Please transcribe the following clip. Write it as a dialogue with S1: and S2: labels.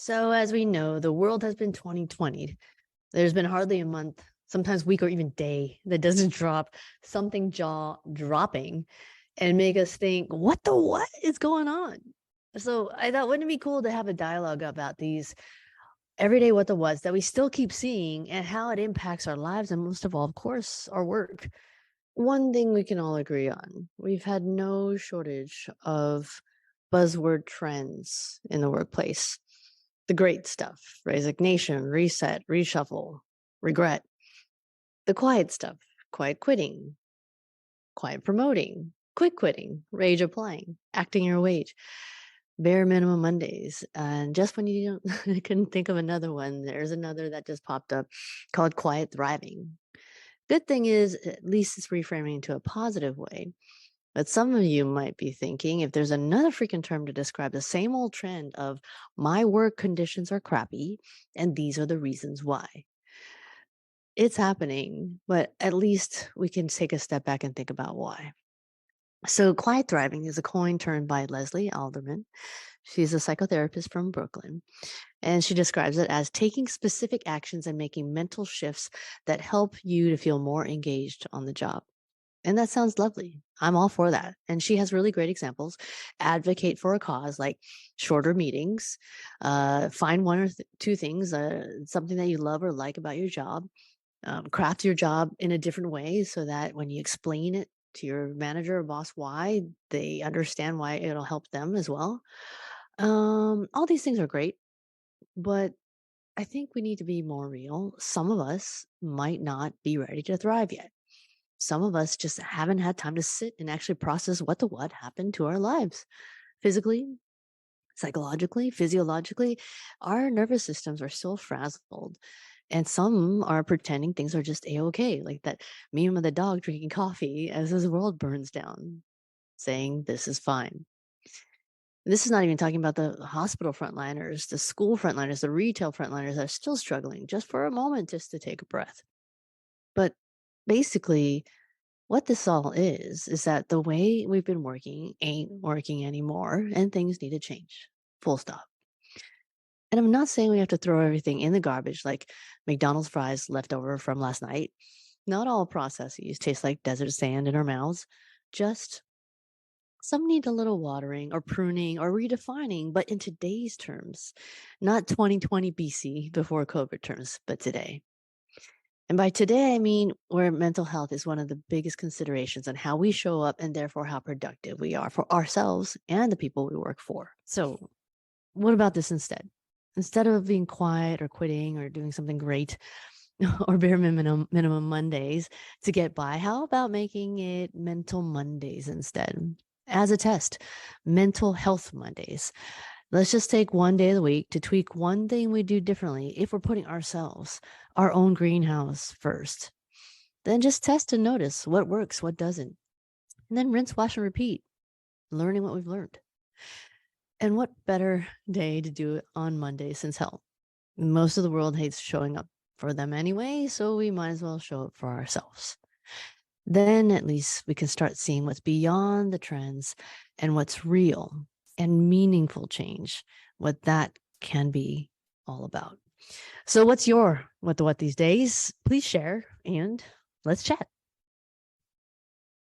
S1: So, as we know, the world has been 2020. There's been hardly a month, sometimes week or even day, that doesn't drop something jaw dropping and make us think, what the what is going on? So, I thought, wouldn't it be cool to have a dialogue about these everyday what the whats that we still keep seeing and how it impacts our lives and, most of all, of course, our work? One thing we can all agree on, we've had no shortage of buzzword trends in the workplace. The great stuff: resignation, reset, reshuffle, regret. The quiet stuff: quiet quitting, quiet promoting, quick quitting, rage applying, acting your wage, bare minimum Mondays. And just when you don't, couldn't think of another one, there's another that just popped up called quiet thriving. Good thing is, at least it's reframing into a positive way. But some of you might be thinking, if there's another freaking term to describe the same old trend of my work conditions are crappy and these are the reasons why. It's happening, but at least we can take a step back and think about why. So, quiet thriving is a coin turned by Leslie Alderman. She's a psychotherapist from Brooklyn, and she describes it as taking specific actions and making mental shifts that help you to feel more engaged on the job. And that sounds lovely. I'm all for that. And she has really great examples. Advocate for a cause like shorter meetings, find one or two things, something that you love or like about your job, craft your job in a different way so that when you explain it to your manager or boss why, they understand why it'll help them as well. All these things are great, but I think we need to be more real. Some of us might not be ready to thrive yet. Some of us just haven't had time to sit and actually process what the what happened to our lives physically, psychologically, physiologically. Our nervous systems are still frazzled. And some are pretending things are just a-okay, like that meme of the dog drinking coffee as his world burns down, saying this is fine. This is not even talking about the hospital frontliners, the school frontliners, the retail frontliners that are still struggling just for a moment just to take a breath. But basically, what this all is that the way we've been working ain't working anymore and things need to change. Full stop. And I'm not saying we have to throw everything in the garbage like McDonald's fries left over from last night. Not all processes taste like desert sand in our mouths. Just some need a little watering or pruning or redefining, but in today's terms, not 2020 BC before COVID terms, but today. And by today, I mean where mental health is one of the biggest considerations on how we show up and therefore how productive we are for ourselves and the people we work for. So, what about this instead? Instead of being quiet or quitting or doing something great or bare minimum Mondays to get by, how about making it mental Mondays instead? As a test, mental health Mondays. Let's just take one day of the week to tweak one thing we do differently if we're putting ourselves, our own greenhouse first. Then just test and notice what works, what doesn't. And then rinse, wash, and repeat, learning what we've learned. And what better day to do it on Monday since hell? Most of the world hates showing up for them anyway, so we might as well show up for ourselves. Then at least we can start seeing what's beyond the trends and what's real and meaningful change, what that can be all about. So what's your what the what these days? Please share and let's chat.